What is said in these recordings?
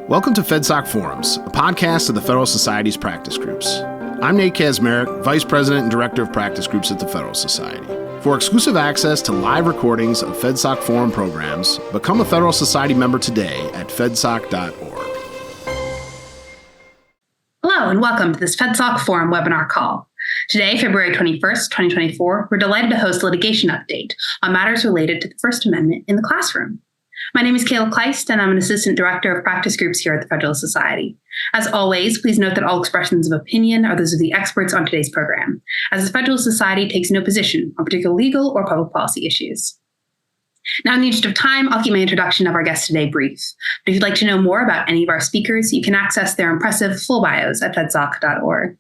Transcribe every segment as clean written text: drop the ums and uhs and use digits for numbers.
Welcome to FedSoc Forums, a podcast of the Federalist Society's practice groups. I'm Nate Kazmarek, Vice President and Director of Practice Groups at the Federalist Society. For exclusive access to live recordings of FedSoc Forum programs, become a Federalist Society member today at fedsoc.org. Hello, and welcome to this FedSoc Forum webinar call. Today, February 21st, 2024, we're delighted to host a litigation update on matters related to the First Amendment in the classroom. My name is Kayla Kleist, and I'm an Assistant Director of Practice Groups here at the Federalist Society. As always, please note that all expressions of opinion are those of the experts on today's program, as the Federalist Society takes no position on particular legal or public policy issues. Now, in the interest of time, I'll keep my introduction of our guests today brief. But if you'd like to know more about any of our speakers, you can access their impressive full bios at fedsoc.org.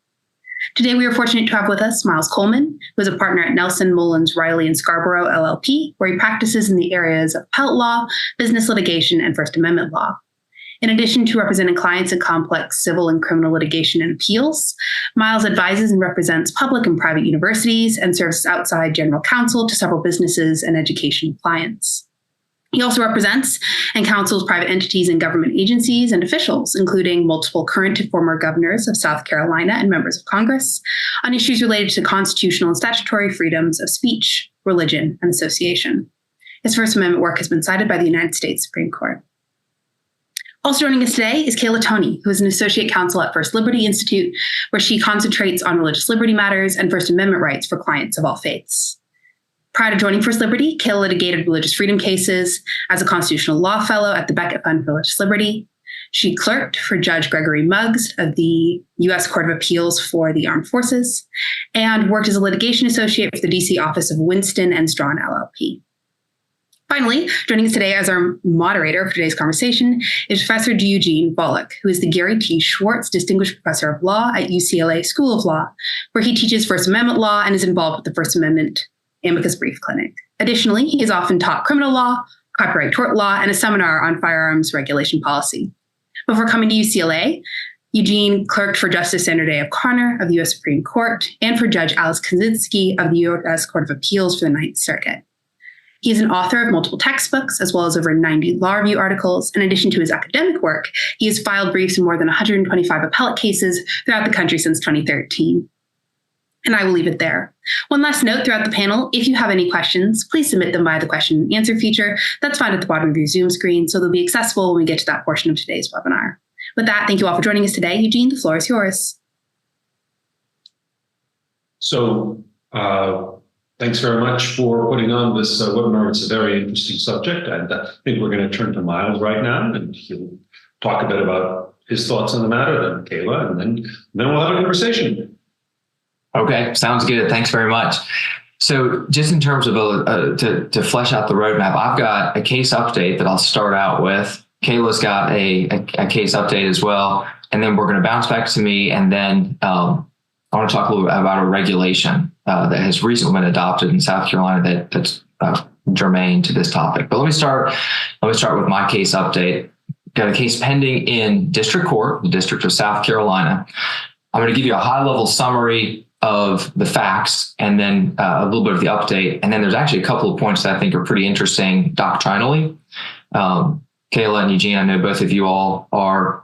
Today, we are fortunate to have with us Miles Coleman, who is a partner at Nelson, Mullins, Riley & Scarborough, LLP, where he practices in the areas of appellate law, business litigation, and First Amendment law. In addition to representing clients in complex civil and criminal litigation and appeals, Miles advises and represents public and private universities and serves as outside general counsel to several businesses and education clients. He also represents and counsels private entities and government agencies and officials, including multiple current and former governors of South Carolina and members of Congress, on issues related to constitutional and statutory freedoms of speech, religion, and association. His First Amendment work has been cited by the United States Supreme Court. Also joining us today is Kayla Toney, who is an associate counsel at First Liberty Institute, where she concentrates on religious liberty matters and First Amendment rights for clients of all faiths. Prior to joining First Liberty, Kayla litigated religious freedom cases as a constitutional law fellow at the Becket Fund for Religious Liberty. She clerked for Judge Gregory Muggs of the U.S. Court of Appeals for the Armed Forces and worked as a litigation associate for the D.C. office of Winston & Strawn, LLP. Finally, joining us today as our moderator for today's conversation is Professor Eugene Volokh, who is the Gary T. Schwartz Distinguished Professor of Law at UCLA School of Law, where he teaches First Amendment law and is involved with the First Amendment Amicus Brief Clinic. Additionally, he has often taught criminal law, copyright tort law, and a seminar on firearms regulation policy. Before coming to UCLA, Eugene clerked for Justice Sandra Day O'Connor of the U.S. Supreme Court and for Judge Alice Kozinski of the U.S. Court of Appeals for the Ninth Circuit. He is an author of multiple textbooks, as well as over 90 law review articles. In addition to his academic work, he has filed briefs in more than 125 appellate cases throughout the country since 2013. And I will leave it there. One last note throughout the panel, if you have any questions, please submit them via the question and answer feature that's found at the bottom of your Zoom screen, so they'll be accessible when we get to that portion of today's webinar. With that, thank you all for joining us today. Eugene, the floor is yours. So thanks very much for putting on this webinar. It's a very interesting subject, and I think we're going to turn to Miles right now, and he'll talk a bit about his thoughts on the matter, then Kayla, and then we'll have a conversation. Okay, sounds good. Thanks very much. So just in terms of to flesh out the roadmap, I've got a case update that I'll start out with. Kayla's got a case update as well. And then we're going to bounce back to me. And then I want to talk a little bit about a regulation that has recently been adopted in South Carolina that's germane to this topic. But let me start with my case update. Got a case pending in district court, the District of South Carolina. I'm going to give you a high-level summary of the facts and then a little bit of the update. And then there's actually a couple of points that I think are pretty interesting doctrinally. Kayla and Eugene, I know both of you all are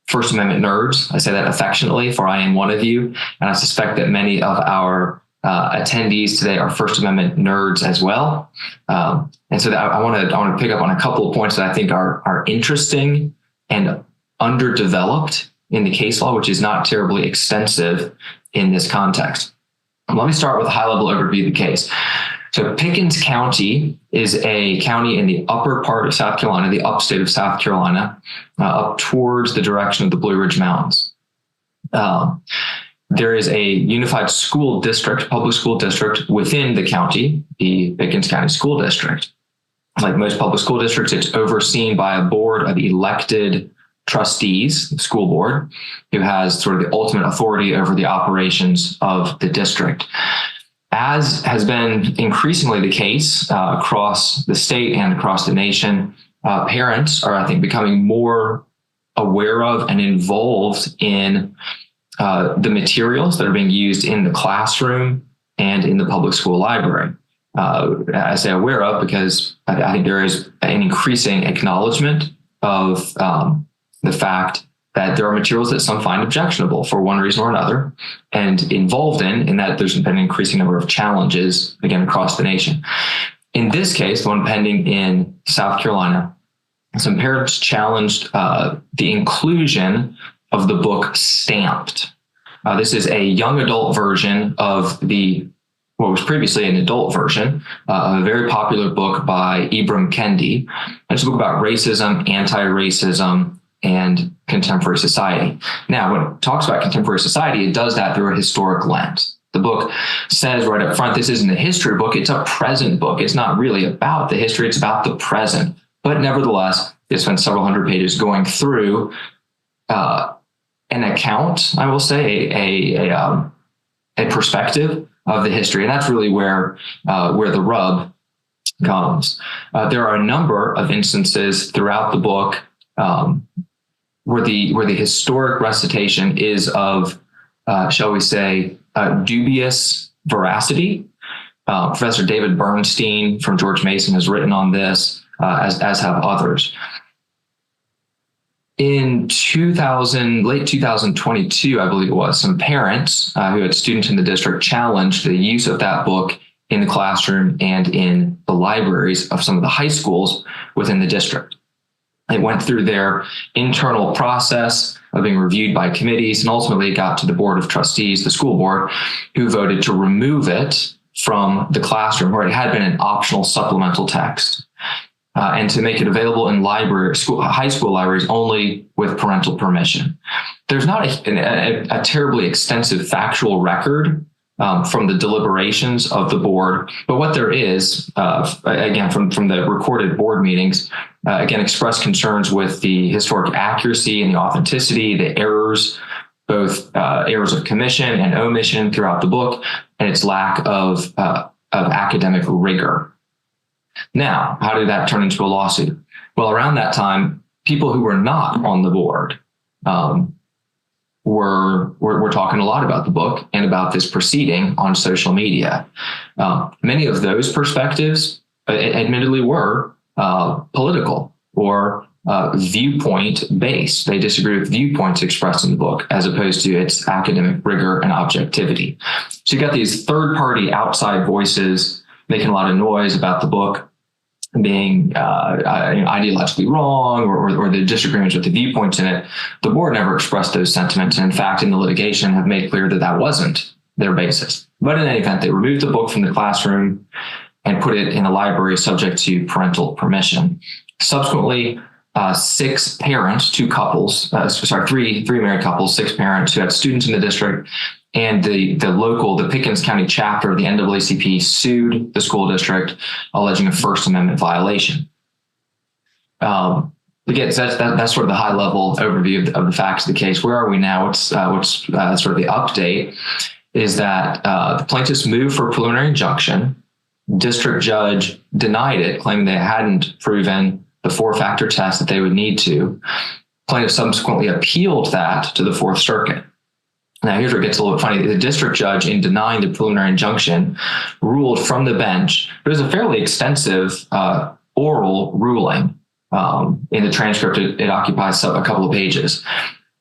First Amendment nerds. I say that affectionately, for I am one of you. And I suspect that many of our attendees today are First Amendment nerds as well. And so I want to pick up on a couple of points that I think are interesting and underdeveloped in the case law, which is not terribly extensive in this context. Let me start with a high-level overview of the case. So Pickens County is a county in the upper part of South Carolina, the upstate of South Carolina, up towards the direction of the Blue Ridge Mountains. There is a unified school district, public school district within the county, the Pickens County School District. Like most public school districts, it's overseen by a board of elected trustees, the school board, who has sort of the ultimate authority over the operations of the district. As has been increasingly the case across the state and across the nation, parents are, I think, becoming more aware of and involved in the materials that are being used in the classroom and in the public school library. I say aware of because I think there is an increasing acknowledgement of the fact that there are materials that some find objectionable for one reason or another, and involved in that there's been an increasing number of challenges, again, across the nation. In this case, the one pending in South Carolina, some parents challenged the inclusion of the book Stamped. This is a young adult version of what was previously an adult version, a very popular book by Ibram Kendi. It's a book about racism, anti-racism, and contemporary society. Now, when it talks about contemporary society, it does that through a historic lens. The book says right up front, this isn't a history book, it's a present book. It's not really about the history, it's about the present. But nevertheless, it spends several hundred pages going through an account, I will say, a perspective of the history. And that's really where the rub comes. There are a number of instances throughout the book where the historic recitation is of, shall we say, dubious veracity. Professor David Bernstein from George Mason has written on this, as have others. In late 2022, I believe it was, some parents who had students in the district challenged the use of that book in the classroom and in the libraries of some of the high schools within the district. It went through their internal process of being reviewed by committees, and ultimately it got to the Board of Trustees, the school board, who voted to remove it from the classroom where it had been an optional supplemental text, and to make it available in high school libraries only with parental permission. There's not a terribly extensive factual record from the deliberations of the board, but what there is, again, from the recorded board meetings, again, expressed concerns with the historic accuracy and the authenticity, the errors, both errors of commission and omission throughout the book, and its lack of academic rigor. Now, how did that turn into a lawsuit? Well, around that time, people who were not on the board were talking a lot about the book and about this proceeding on social media. Many of those perspectives, admittedly, were political or viewpoint-based. They disagree with viewpoints expressed in the book as opposed to its academic rigor and objectivity. So you got these third-party outside voices making a lot of noise about the book being ideologically wrong or the disagreements with the viewpoints in it. The board never expressed those sentiments, and in fact, in the litigation, have made clear that that wasn't their basis. But in any event, they removed the book from the classroom and put it in the library subject to parental permission. Subsequently, six parents, three married couples, six parents who had students in the district, and the Pickens County Chapter of the NAACP sued the school district, alleging a First Amendment violation. Again, that's sort of the high-level overview of the facts of the case. Where are we now? What's sort of the update is that the plaintiffs moved for a preliminary injunction. District judge denied it, claiming they hadn't proven the four-factor test that they would need to. Plaintiffs subsequently appealed that to the Fourth Circuit. Now, here's where it gets a little bit funny. The district judge, in denying the preliminary injunction, ruled from the bench. It was a fairly extensive oral ruling. In the transcript, it occupies a couple of pages.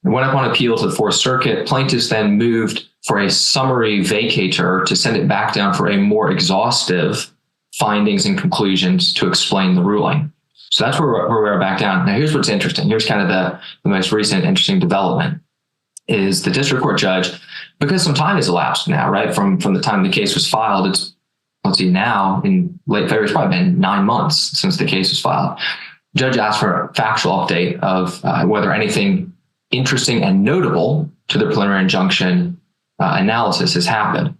It went up on appeal to the Fourth Circuit. Plaintiffs then moved for a summary vacatur to send it back down for a more exhaustive findings and conclusions to explain the ruling. So that's where we are back down. Now, here's what's interesting. Here's kind of the most recent interesting development. Is the district court judge, because some time has elapsed now, right? From the time the case was filed, it's, let's see, now in late February, it's probably been 9 months since the case was filed. Judge asked for a factual update of whether anything interesting and notable to the preliminary injunction analysis has happened.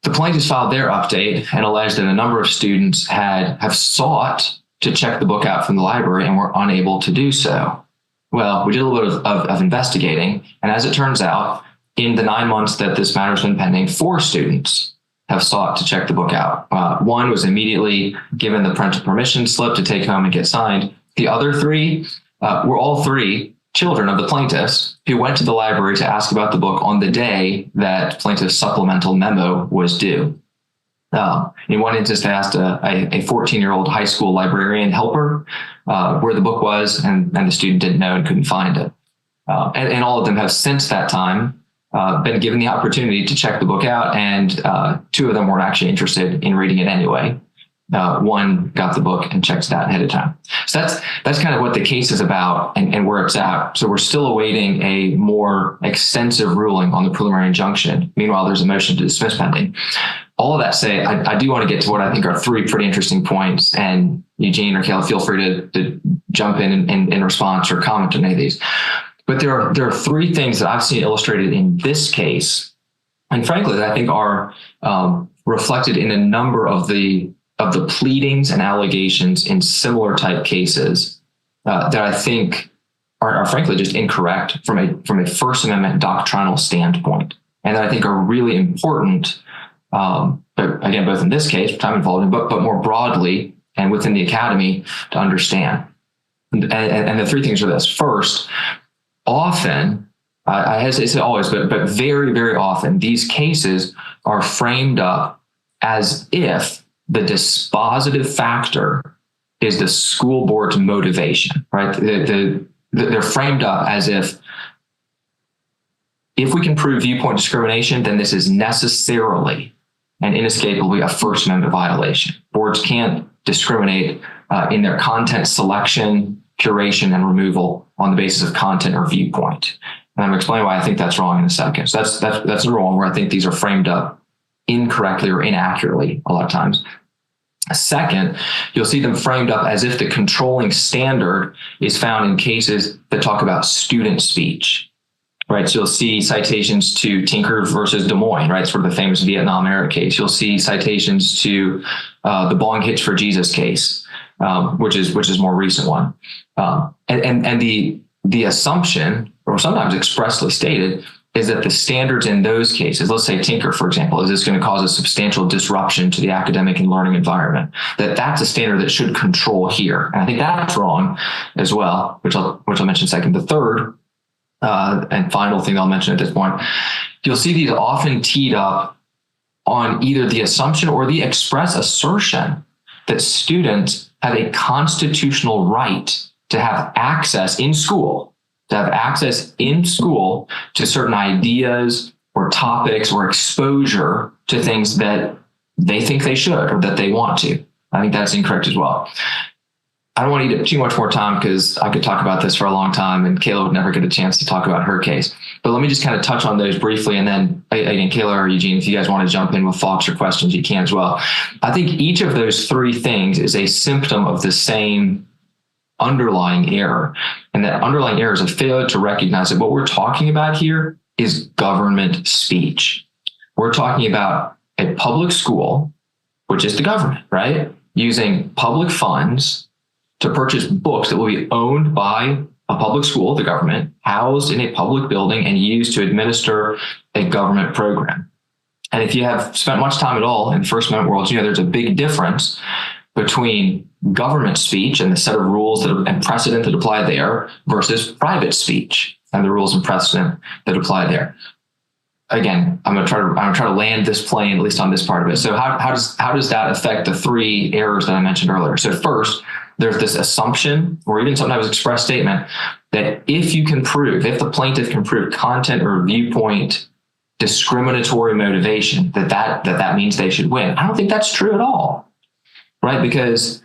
The plaintiffs filed their update and alleged that a number of students have sought to check the book out from the library and were unable to do so. Well, we did a little bit of investigating, and as it turns out, in the 9 months that this matter has been pending, 4 students have sought to check the book out. One was immediately given the parental permission slip to take home and get signed. The other 3 were all 3 children of the plaintiffs who went to the library to ask about the book on the day that plaintiff's supplemental memo was due. In one instance, they asked a 14-year-old high school librarian helper where the book was, and the student didn't know and couldn't find it. And all of them have since that time been given the opportunity to check the book out, and 2 of them weren't actually interested in reading it anyway. One got the book and checked it out ahead of time. So that's kind of what the case is about and where it's at. So we're still awaiting a more extensive ruling on the preliminary injunction. Meanwhile, there's a motion to dismiss pending. All of that say, I do want to get to what I think are 3 pretty interesting points. And Eugene or Caleb, feel free to jump in response or comment on any of these. But there are 3 things that I've seen illustrated in this case, and frankly, that I think are reflected in a number of the pleadings and allegations in similar type cases that I think are frankly just incorrect from a First Amendment doctrinal standpoint, and that I think are really important. But again, both in this case, which I'm involved in, but more broadly and within the academy to understand. And the 3 things are this. First, often, I hesitate to say always, but very, very often, these cases are framed up as if the dispositive factor is the school board's motivation, right? They're framed up as if we can prove viewpoint discrimination, then this is necessarily and inescapably a First Amendment violation. Boards can't discriminate in their content selection, curation, and removal on the basis of content or viewpoint. And I'm explaining why I think that's wrong in a second. So that's number 1, where I think these are framed up incorrectly or inaccurately a lot of times. Second, you'll see them framed up as if the controlling standard is found in cases that talk about student speech, right? So you'll see citations to Tinker versus Des Moines, right? Sort of the famous Vietnam era case. You'll see citations to the Bong Hitch for Jesus case, which is more recent one. And the assumption, or sometimes expressly stated, is that the standards in those cases, let's say Tinker, for example, is this going to cause a substantial disruption to the academic and learning environment? That's a standard that should control here. And I think that's wrong as well, which I'll mention second. The third and final thing I'll mention at this point, you'll see these often teed up on either the assumption or the express assertion that students have a constitutional right to have access in school to certain ideas or topics or exposure to things that they think they should or that they want to. I think that's incorrect as well. I don't want to eat up too much more time because I could talk about this for a long time and Kayla would never get a chance to talk about her case. But let me just kind of touch on those briefly. And then again, Kayla or Eugene, if you guys want to jump in with thoughts or questions, you can as well. I think each of those 3 things is a symptom of the same underlying error. And that underlying error is a failure to recognize that what we're talking about here is government speech. We're talking about a public school, which is the government, right? Using public funds to purchase books that will be owned by a public school, the government, housed in a public building and used to administer a government program. And if you have spent much time at all in the First Amendment world, you know there's a big difference between government speech and the set of rules and precedent that apply there versus private speech and the rules and precedent that apply there. Again, I'm going to try to land this plane, at least on this part of it. So how does that affect the 3 errors that I mentioned earlier? So first, there's this assumption or even sometimes express statement that if the plaintiff can prove content or viewpoint discriminatory motivation, that means they should win. I don't think that's true at all. Right? Because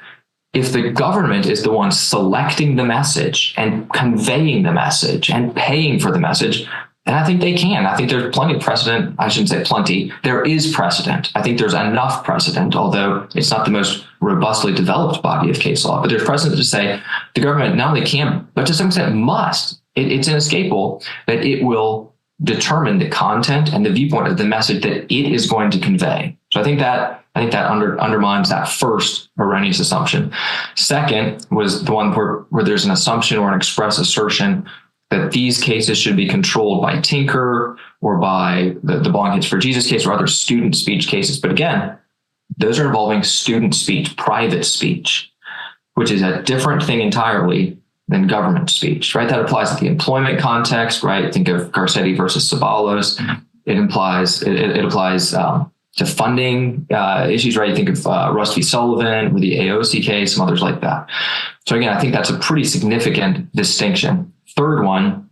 if the government is the one selecting the message and conveying the message and paying for the message, then I think they can. I think there's plenty of precedent. I shouldn't say plenty. There is precedent. I think there's enough precedent, although it's not the most robustly developed body of case law. But there's precedent to say the government not only can, but to some extent must. It's inescapable that it will determine the content and the viewpoint of the message that it is going to convey. So I think that undermines that first erroneous assumption. Second was the one where there's an assumption or an express assertion that these cases should be controlled by Tinker or by the Bong Hitch for Jesus case or other student speech cases. But again, those are involving student speech, private speech, which is a different thing entirely than government speech, right? That applies to the employment context, right? Think of Garcetti versus Sabalos. It applies funding issues, right? You think of Russ v. Sullivan or the AOC case, some others like that. So again, I think that's a pretty significant distinction. Third one,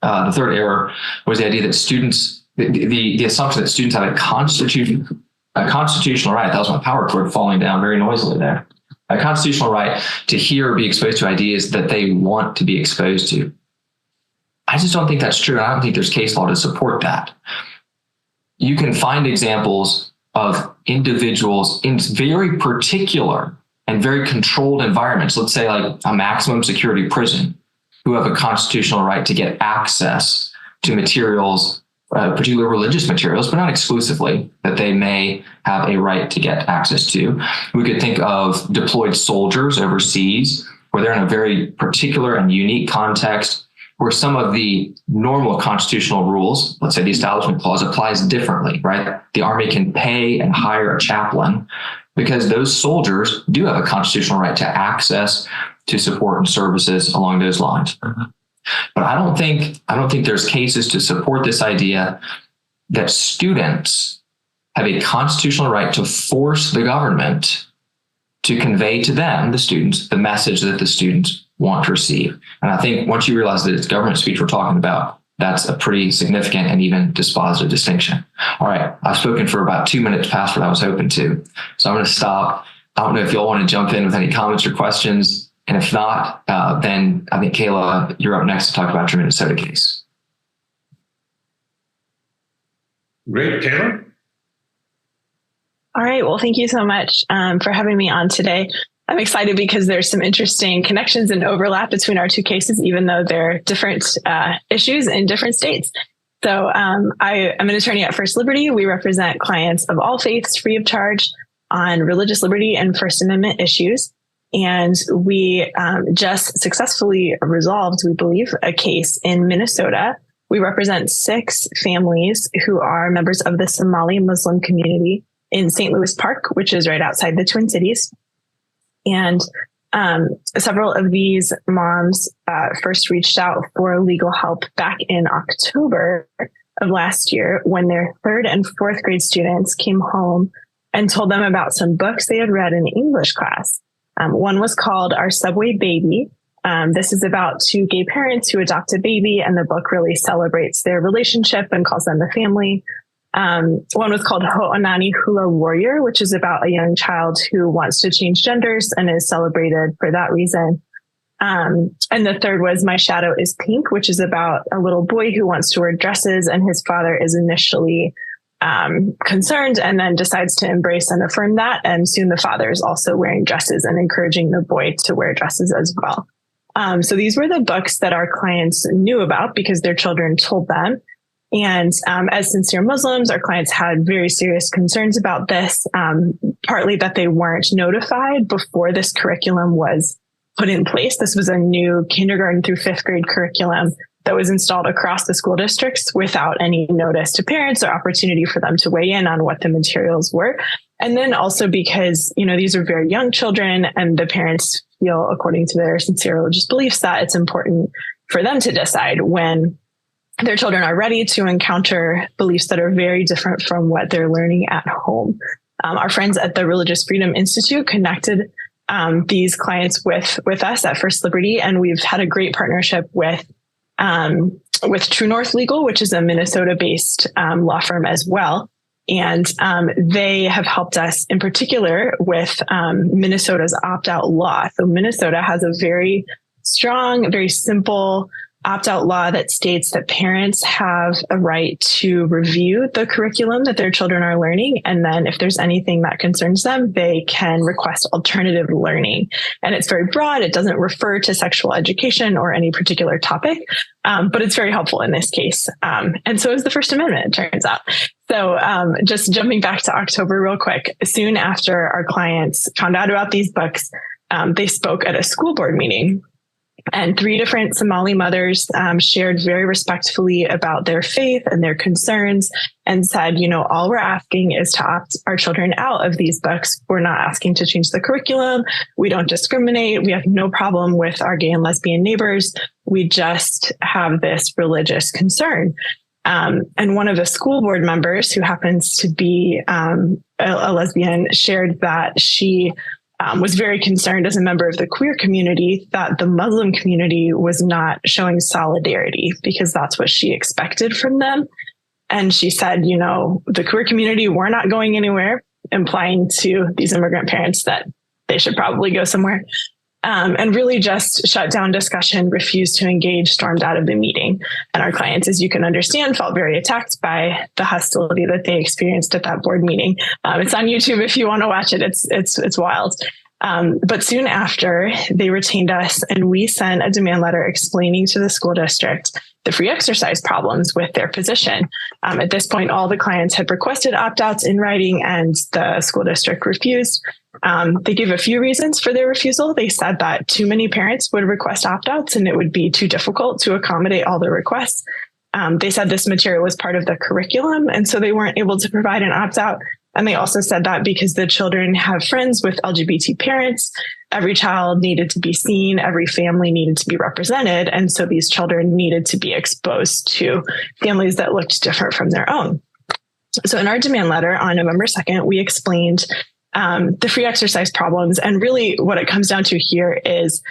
the third error was the idea that students, the assumption that students have a constitutional right. That was my power cord falling down very noisily there. A constitutional right to hear or be exposed to ideas that they want to be exposed to. I just don't think that's true. And I don't think there's case law to support that. You can find examples of individuals in very particular and very controlled environments, let's say like a maximum security prison, who have a constitutional right to get access to materials, particular religious materials, but not exclusively, that they may have a right to get access to. We could think of deployed soldiers overseas, where they're in a very particular and unique context, where some of the normal constitutional rules, let's say the Establishment Clause, applies differently, right? The Army can pay and hire a chaplain because those soldiers do have a constitutional right to access to support and services along those lines. But I don't think there's cases to support this idea that students have a constitutional right to force the government to convey to them, the students, the message that the students want to receive. And I think once you realize that it's government speech we're talking about, that's a pretty significant and even dispositive distinction. All right, I've spoken for about 2 minutes past what I was hoping to. So I'm going to stop. I don't know if you all want to jump in with any comments or questions. And if not, then I think, Kayla, you're up next to talk about your Minnesota case. Great, Kayla. All right. Well, thank you so much for having me on today. I'm excited because there's some interesting connections and overlap between our two cases, even though they're different issues in different states. So I am an attorney at First Liberty. We represent clients of all faiths free of charge on religious liberty and First Amendment issues. And we just successfully resolved, we believe, a case in Minnesota. We represent 6 families who are members of the Somali Muslim community in St. Louis Park, which is right outside the Twin Cities. And several of these moms first reached out for legal help back in October of last year when their 3rd and 4th grade students came home and told them about some books they had read in English class. One was called Our Subway Baby. This is about 2 gay parents who adopt a baby, and the book really celebrates their relationship and calls them a family. One was called Ho'onani Hula Warrior, which is about a young child who wants to change genders and is celebrated for that reason. And the 3rd was My Shadow is Pink, which is about a little boy who wants to wear dresses, and his father is initially concerned and then decides to embrace and affirm that. And soon the father is also wearing dresses and encouraging the boy to wear dresses as well. So these were the books that our clients knew about because their children told them. And as sincere Muslims, our clients had very serious concerns about this, partly that they weren't notified before this curriculum was put in place. This was a new kindergarten through 5th grade curriculum that was installed across the school districts without any notice to parents or opportunity for them to weigh in on what the materials were. And then also because, these are very young children and the parents feel, according to their sincere religious beliefs, that it's important for them to decide when their children are ready to encounter beliefs that are very different from what they're learning at home. Our friends at the Religious Freedom Institute connected these clients with us at First Liberty, and we've had a great partnership with True North Legal, which is a Minnesota-based law firm as well. And they have helped us in particular with Minnesota's opt-out law. So Minnesota has a very strong, very simple opt-out law that states that parents have a right to review the curriculum that their children are learning. And then if there's anything that concerns them, they can request alternative learning. And it's very broad. It doesn't refer to sexual education or any particular topic, but it's very helpful in this case. And so is the First Amendment, it turns out. So just jumping back to October real quick, soon after our clients found out about these books, they spoke at a school board meeting. And 3 different Somali mothers shared very respectfully about their faith and their concerns and said, all we're asking is to opt our children out of these books. We're not asking to change the curriculum. We don't discriminate. We have no problem with our gay and lesbian neighbors. We just have this religious concern. And one of the school board members, who happens to be a lesbian, shared that she was very concerned as a member of the queer community that the Muslim community was not showing solidarity, because that's what she expected from them. And she said, the queer community, we're not going anywhere, implying to these immigrant parents that they should probably go somewhere. And really just shut down discussion, refused to engage, stormed out of the meeting. And our clients, as you can understand, felt very attacked by the hostility that they experienced at that board meeting. It's on YouTube if you want to watch it. It's wild. But soon after, they retained us, and we sent a demand letter explaining to the school district the free exercise problems with their position. At this point, all the clients had requested opt-outs in writing, and the school district refused. They gave a few reasons for their refusal. They said that too many parents would request opt-outs and it would be too difficult to accommodate all the requests. They said this material was part of the curriculum, and so they weren't able to provide an opt-out. And they also said that because the children have friends with LGBT parents, every child needed to be seen, every family needed to be represented. And so these children needed to be exposed to families that looked different from their own. So in our demand letter on November 2nd, we explained the free exercise problems. And really what it comes down to here is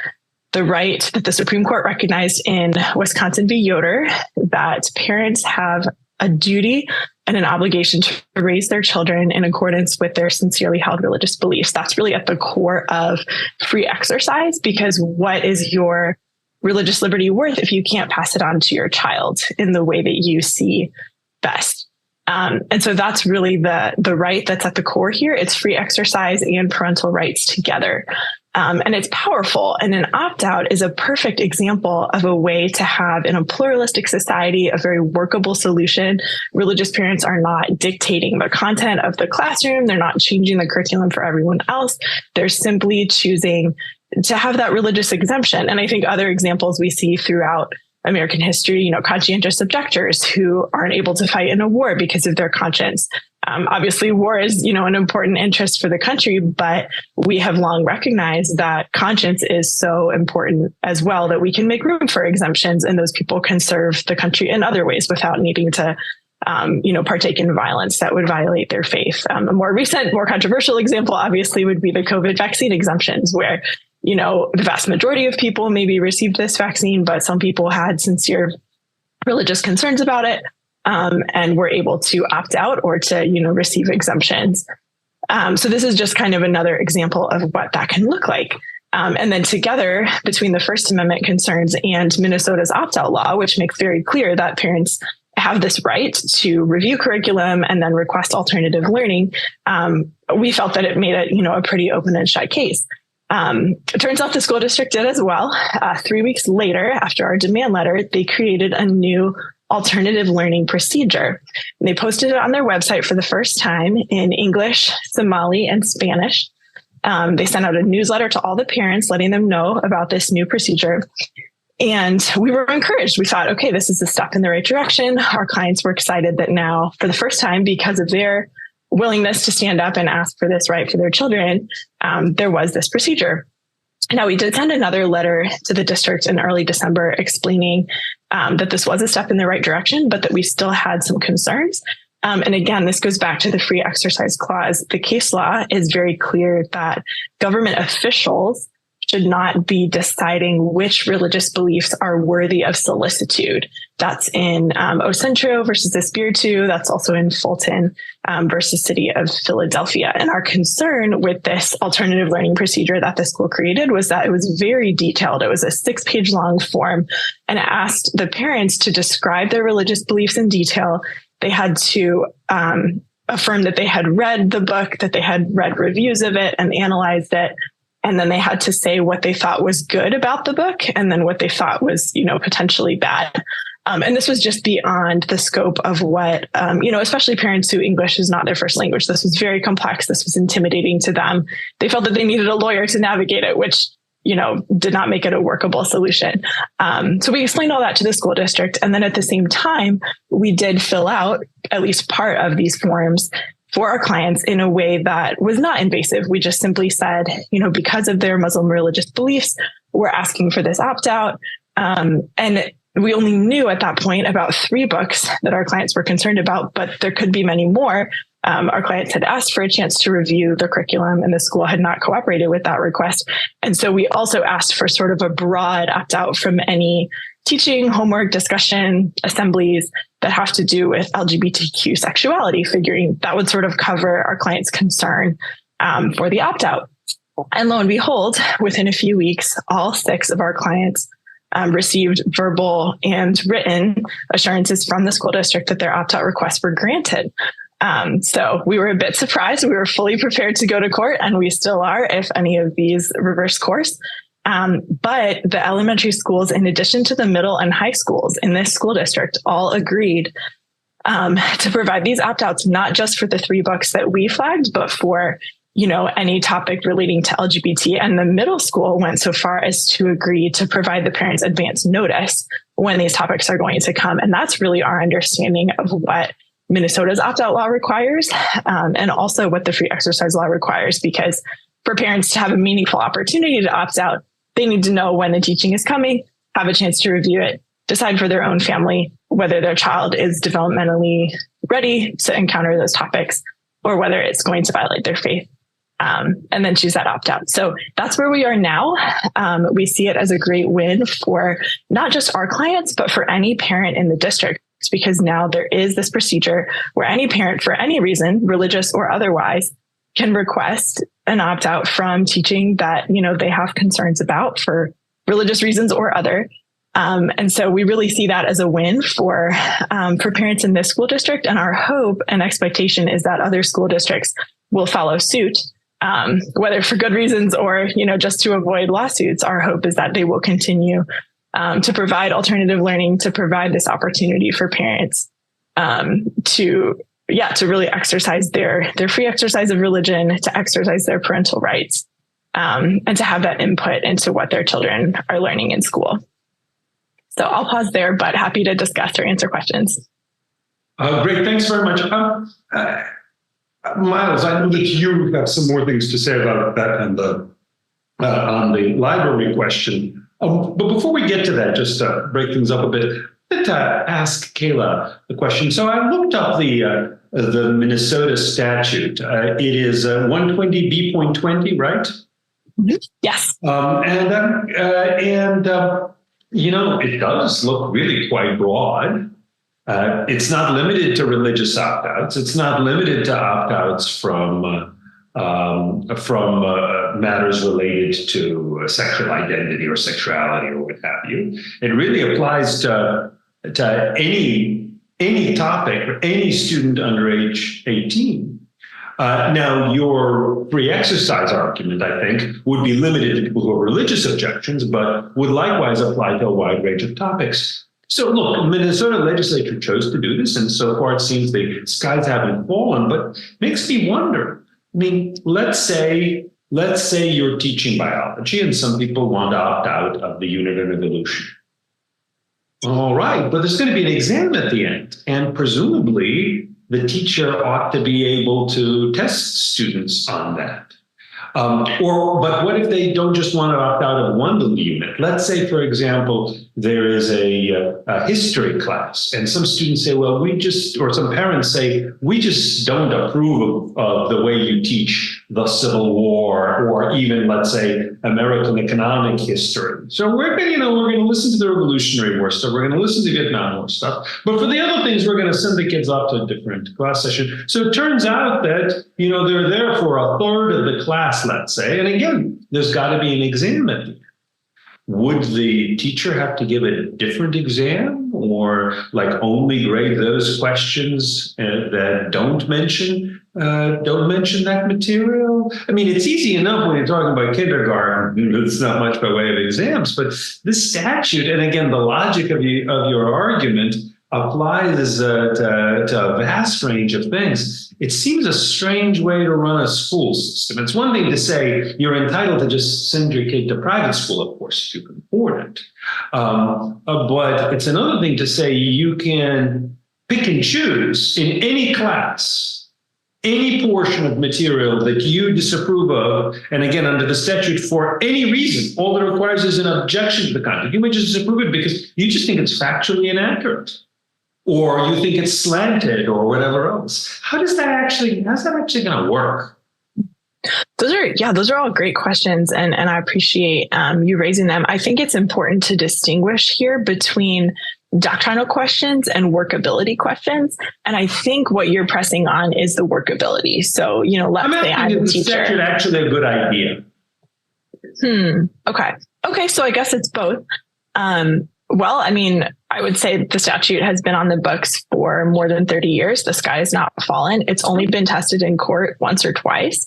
the right that the Supreme Court recognized in Wisconsin v. Yoder, that parents have a duty and an obligation to raise their children in accordance with their sincerely held religious beliefs. That's really at the core of free exercise, because what is your religious liberty worth if you can't pass it on to your child in the way that you see best? And so that's really the right that's at the core here. It's free exercise and parental rights together. And it's powerful. And an opt-out is a perfect example of a way to have, in a pluralistic society, a very workable solution. Religious parents are not dictating the content of the classroom. They're not changing the curriculum for everyone else. They're simply choosing to have that religious exemption. And I think other examples we see throughout American history, conscientious objectors who aren't able to fight in a war because of their conscience. Obviously, war is, an important interest for the country, but we have long recognized that conscience is so important as well, that we can make room for exemptions, and those people can serve the country in other ways without needing to, partake in violence that would violate their faith. A more recent, more controversial example, obviously, would be the COVID vaccine exemptions, where the vast majority of people maybe received this vaccine, but some people had sincere religious concerns about it, and were able to opt out or to, receive exemptions. So this is just kind of another example of what that can look like. And then together, between the First Amendment concerns and Minnesota's opt-out law, which makes very clear that parents have this right to review curriculum and then request alternative learning, we felt that it made it, a pretty open and shut case. It turns out the school district did as well. 3 weeks later, after our demand letter, they created a new alternative learning procedure. And they posted it on their website for the first time in English, Somali, and Spanish. They sent out a newsletter to all the parents, letting them know about this new procedure. And we were encouraged. We thought, okay, this is a step in the right direction. Our clients were excited that now, for the first time, because of their willingness to stand up and ask for this right for their children, there was this procedure. Now, we did send another letter to the district in early December explaining that this was a step in the right direction, but that we still had some concerns. And again, this goes back to the free exercise clause. The case law is very clear that government officials should not be deciding which religious beliefs are worthy of solicitude. That's in Ocentro versus Espiritu. That's also in Fulton versus City of Philadelphia. And our concern with this alternative learning procedure that the school created was that it was very detailed. It was a 6-page long form, and it asked the parents to describe their religious beliefs in detail. They had to affirm that they had read the book, that they had read reviews of it and analyzed it. And then they had to say what they thought was good about the book and then what they thought was, potentially bad. And this was just beyond the scope of what, especially parents who English is not their first language. This was very complex. This was intimidating to them. They felt that they needed a lawyer to navigate it, which, did not make it a workable solution. So we explained all that to the school district. And then at the same time, we did fill out at least part of these forms for our clients in a way that was not invasive. We just simply said, because of their Muslim religious beliefs, we're asking for this opt-out. And we only knew at that point about 3 books that our clients were concerned about, but there could be many more. Our clients had asked for a chance to review the curriculum, and the school had not cooperated with that request. And so we also asked for sort of a broad opt-out from any teaching, homework, discussion, assemblies that have to do with LGBTQ sexuality, figuring that would sort of cover our clients' concern for the opt-out. And lo and behold, within a few weeks, all 6 of our clients received verbal and written assurances from the school district that their opt-out requests were granted. So we were a bit surprised. We were fully prepared to go to court, and we still are if any of these reverse course. But the elementary schools, in addition to the middle and high schools in this school district, all agreed to provide these opt-outs, not just for the 3 books that we flagged, but for any topic relating to LGBT. And the middle school went so far as to agree to provide the parents advance notice when these topics are going to come. And that's really our understanding of what Minnesota's opt-out law requires, and also what the free exercise law requires, because for parents to have a meaningful opportunity to opt out, they need to know when the teaching is coming, have a chance to review it, decide for their own family whether their child is developmentally ready to encounter those topics or whether it's going to violate their faith. And then choose that opt-out. So that's where we are now. We see it as a great win for not just our clients, but for any parent in the district, because now there is this procedure where any parent, for any reason, religious or otherwise, can request an opt-out from teaching that, they have concerns about for religious reasons or other. And so we really see that as a win for parents in this school district. And our hope and expectation is that other school districts will follow suit. Whether for good reasons or, just to avoid lawsuits. Our hope is that they will continue to provide alternative learning, to provide this opportunity for parents to really exercise their free exercise of religion, to exercise their parental rights, and to have that input into what their children are learning in school. So I'll pause there, but happy to discuss or answer questions. Great, thanks very much. Miles, I know that you have some more things to say about that and on the library question. But before we get to that, just to break things up a bit, I'd like to ask Kayla the question. So I looked up the Minnesota statute. It is 120B.20, right? Mm-hmm. Yes. It does look really quite broad. It's not limited to religious opt-outs. It's not limited to opt-outs from matters related to sexual identity or sexuality or what have you. It really applies to any topic for any student under age 18. Now, your free exercise argument, I think, would be limited to people who have religious objections, but would likewise apply to a wide range of topics. So look, Minnesota legislature chose to do this, and so far it seems the skies haven't fallen, but it makes me wonder. I mean, let's say you're teaching biology and some people want to opt out of the unit on evolution. All right, but there's going to be an exam at the end, and presumably the teacher ought to be able to test students on that. But what if they don't just want to opt out of one little unit? Let's say, for example, there is a history class, and some students say, well, or some parents say, we just don't approve of the way you teach the Civil War, or even, let's say, American economic history. So we're going to listen to the Revolutionary War stuff. We're going to listen to Vietnam War stuff. But for the other things, we're going to send the kids off to a different class session. So it turns out that, they're there for a third of the class, let's say. And again, there's got to be an exam at the end. Would the teacher have to give a different exam, or only grade those questions that don't mention that material? I mean, it's easy enough when you're talking about kindergarten. It's not much by way of exams, but this statute, and again, the logic of your argument applies to a vast range of things. It seems a strange way to run a school system. It's one thing to say you're entitled to just send your kid to private school, of course, if you can afford it. But it's another thing to say you can pick and choose in any class any portion of material that you disapprove of, and again, under the statute, for any reason, all that it requires is an objection to the content. You may just disapprove it because you just think it's factually inaccurate, or you think it's slanted, or whatever else. How's that actually going to work? Those are all great questions. And I appreciate you raising them. I think it's important to distinguish here between doctrinal questions and workability questions. And I think what you're pressing on is the workability. So, let's say I'm a teacher. Is actually a good idea? Okay. So I guess it's both. Well, I would say the statute has been on the books for more than 30 years. The sky has not fallen. It's only been tested in court once or twice.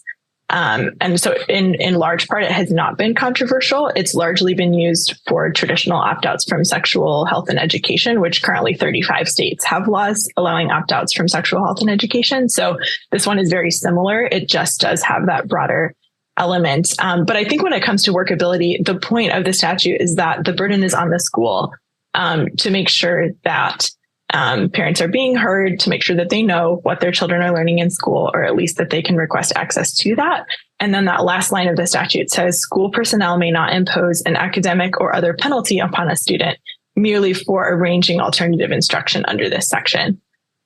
And so in large part, it has not been controversial. It's largely been used for traditional opt-outs from sexual health and education, which currently 35 states have laws allowing opt-outs from sexual health and education. So this one is very similar. It just does have that broader element. But I think when it comes to workability, the point of the statute is that the burden is on the school to make sure that parents are being heard, to make sure that they know what their children are learning in school, or at least that they can request access to that. And then that last line of the statute says school personnel may not impose an academic or other penalty upon a student merely for arranging alternative instruction under this section.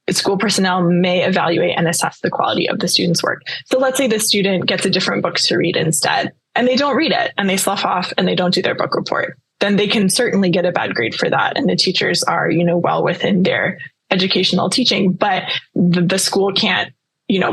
School personnel may evaluate and assess the quality of the student's work. So let's say the student gets a different book to read instead, and they don't read it, and they slough off, and they don't do their book report. Then they can certainly get a bad grade for that. And the teachers are, well within their educational teaching, but the school can't,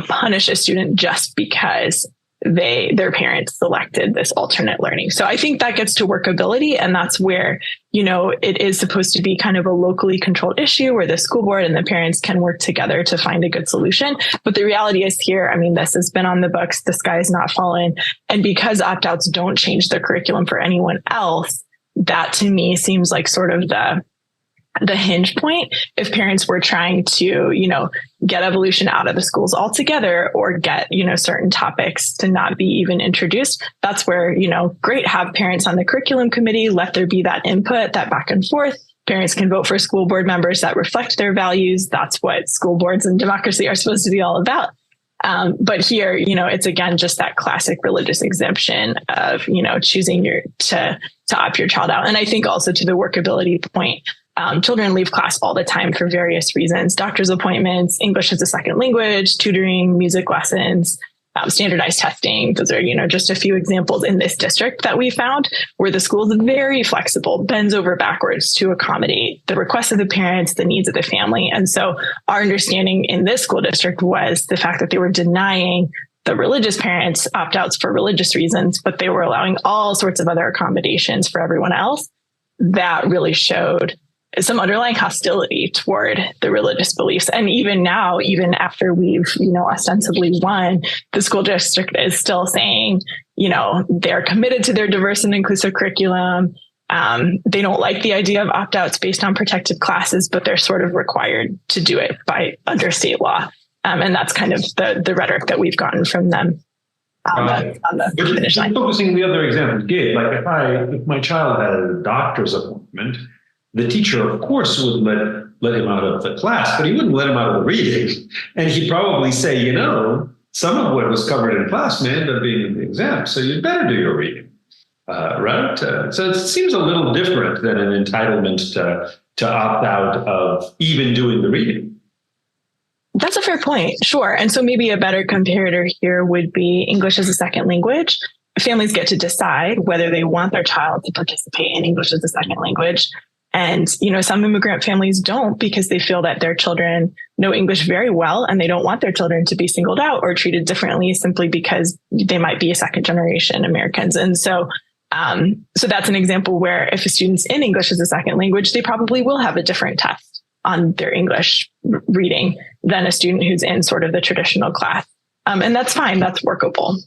punish a student just because their parents selected this alternate learning. So I think that gets to workability. And that's where, it is supposed to be kind of a locally controlled issue where the school board and the parents can work together to find a good solution. But the reality is here, this has been on the books. The sky is not fallen. And because opt-outs don't change the curriculum for anyone else, that to me seems like sort of the hinge point. If parents were trying to, get evolution out of the schools altogether, or get, certain topics to not be even introduced, that's where, great, have parents on the curriculum committee, let there be that input, that back and forth. Parents can vote for school board members that reflect their values. That's what school boards and democracy are supposed to be all about. But here, it's again, just that classic religious exemption of, choosing to opt your child out. And I think also to the workability point, children leave class all the time for various reasons: doctor's appointments, English as a second language, tutoring, music lessons, standardized testing. Those are, just a few examples in this district that we found where the school is very flexible, bends over backwards to accommodate the requests of the parents, the needs of the family. And so our understanding in this school district was the fact that they were denying the religious parents opt-outs for religious reasons, but they were allowing all sorts of other accommodations for everyone else. That really showed some underlying hostility toward the religious beliefs. And even now, even after we've, ostensibly won, the school district is still saying, they're committed to their diverse and inclusive curriculum. They don't like the idea of opt-outs based on protected classes, but they're sort of required to do it under state law. And that's kind of the rhetoric that we've gotten from them on the finish line. Focusing on the other example you gave, like if my child had a doctor's appointment, the teacher, of course, would let him out of the class, but he wouldn't let him out of the reading. And he'd probably say, some of what was covered in class may end up being in the exam, so you'd better do your reading, right? So it seems a little different than an entitlement to opt out of even doing the reading. That's a fair point. Sure. And so maybe a better comparator here would be English as a second language. Families get to decide whether they want their child to participate in English as a second language. And, some immigrant families don't, because they feel that their children know English very well, and they don't want their children to be singled out or treated differently simply because they might be a second generation Americans. And so that's an example where if a student's in English as a second language, they probably will have a different test on their English reading than a student who's in sort of the traditional class. And that's fine. That's workable.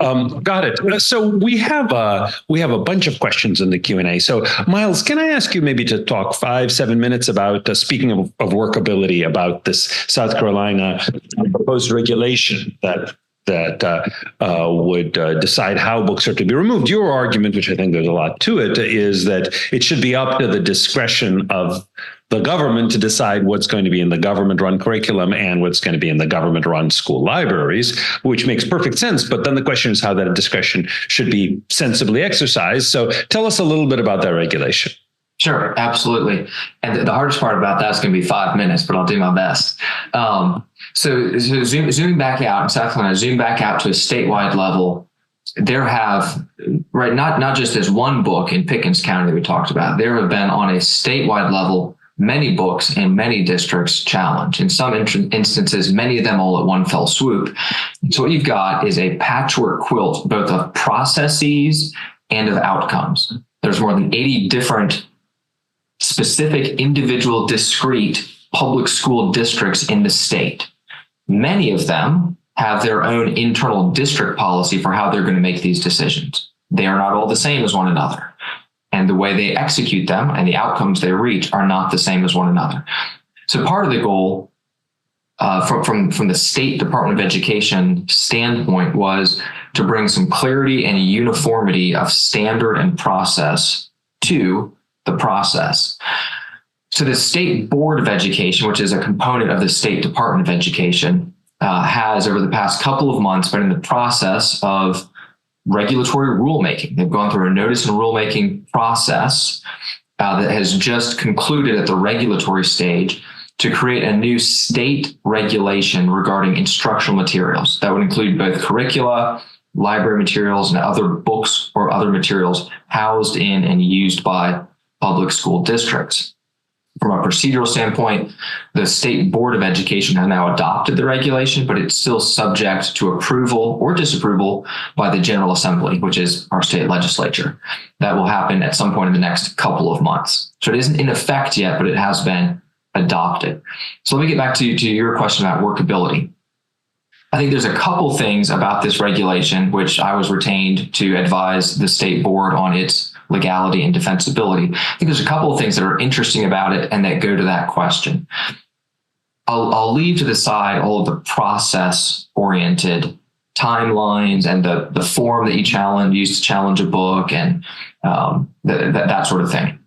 Got it. So we have a bunch of questions in the Q&A. So Miles, can I ask you maybe to talk 5-7 minutes about, speaking of workability, about this South Carolina proposed regulation that would decide how books are to be removed? Your argument, which I think there's a lot to it, is that it should be up to the discretion of the government to decide what's going to be in the government-run curriculum and what's going to be in the government-run school libraries, which makes perfect sense. But then the question is how that discretion should be sensibly exercised. So tell us a little bit about that regulation. Sure, absolutely. And the hardest part about that is going to be 5 minutes, but I'll do my best. So zooming back out in South Carolina, zoom back out to a statewide level, there have, right, not just as one book in Pickens County that we talked about, there have been on a statewide level many books in many districts challenged. In some instances, many of them all at one fell swoop. So what you've got is a patchwork quilt, both of processes and of outcomes. There's more than 80 different specific, individual, discrete public school districts in the state. Many of them have their own internal district policy for how they're going to make these decisions. They are not all the same as one another. And the way they execute them and the outcomes they reach are not the same as one another. So part of the goal from the State Department of Education standpoint was to bring some clarity and uniformity of standard and process to the process. So the State Board of Education, which is a component of the State Department of Education, has over the past couple of months been in the process of regulatory rulemaking. They've gone through a notice and rulemaking process that has just concluded at the regulatory stage to create a new state regulation regarding instructional materials. That would include both curricula, library materials, and other books or other materials housed in and used by public school districts. From a procedural standpoint, the State Board of Education has now adopted the regulation, but it's still subject to approval or disapproval by the General Assembly, which is our state legislature. That will happen at some point in the next couple of months. So it isn't in effect yet, but it has been adopted. So let me get back to your question about workability. I think there's a couple things about this regulation, which I was retained to advise the state board on its legality and defensibility. I think there's a couple of things that are interesting about it and that go to that question. I'll leave to the side all of the process-oriented timelines and the form that you use to challenge a book and that sort of thing.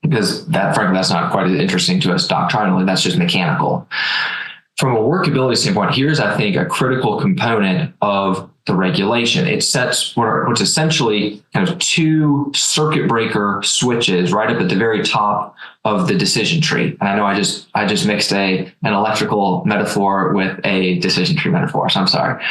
Because frankly, that's not quite as interesting to us doctrinally. That's just mechanical. From a workability standpoint, here's, I think, a critical component of the regulation. It sets what's essentially kind of two circuit breaker switches right up at the very top of the decision tree. And I know I just mixed an electrical metaphor with a decision tree metaphor, so I'm sorry.